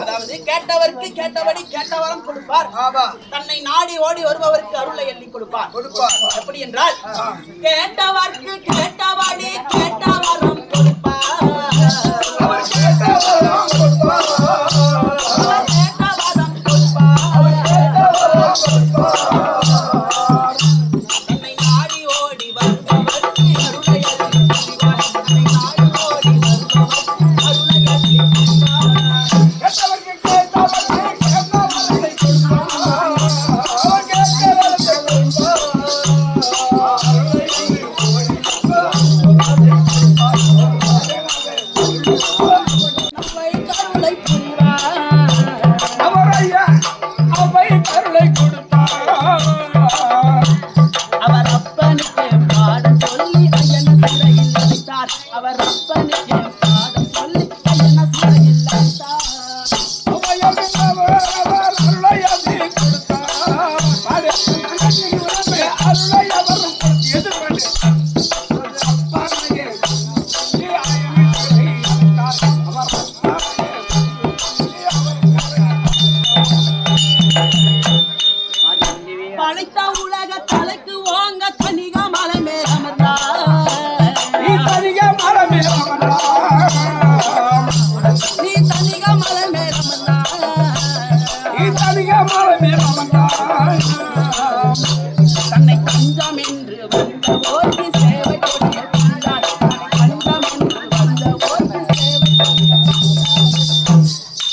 அதாவது கேட்டவருக்கு கேட்டபடி கேட்டவரம் கொடுப்பார். தன்னை நாடி ஓடி வருபவருக்கு அருளை எண்ணி கொடுப்பார். எப்படி என்றால் கேட்டவருக்கு கேட்டபடி கேட்டவரம் கொடுப்பார். தன்னை நாடி ஓடி வருபவருக்கு அருளை எண்ணி கொடுப்பார். தன்னை நாடி ஓடி வருபவருக்கு அருளை எண்ணி படைத்த உலக தலைக்கு வாங்க தனிக மலை மேலமர்ந்தா நீ தனிக மலை மேலமர்ந்தா நீ தனிக மலை மேலமர்ந்தா நீ தனிக மலை மேலமர்ந்தா தன்னை தஞ்சம் என்று வந்தவோ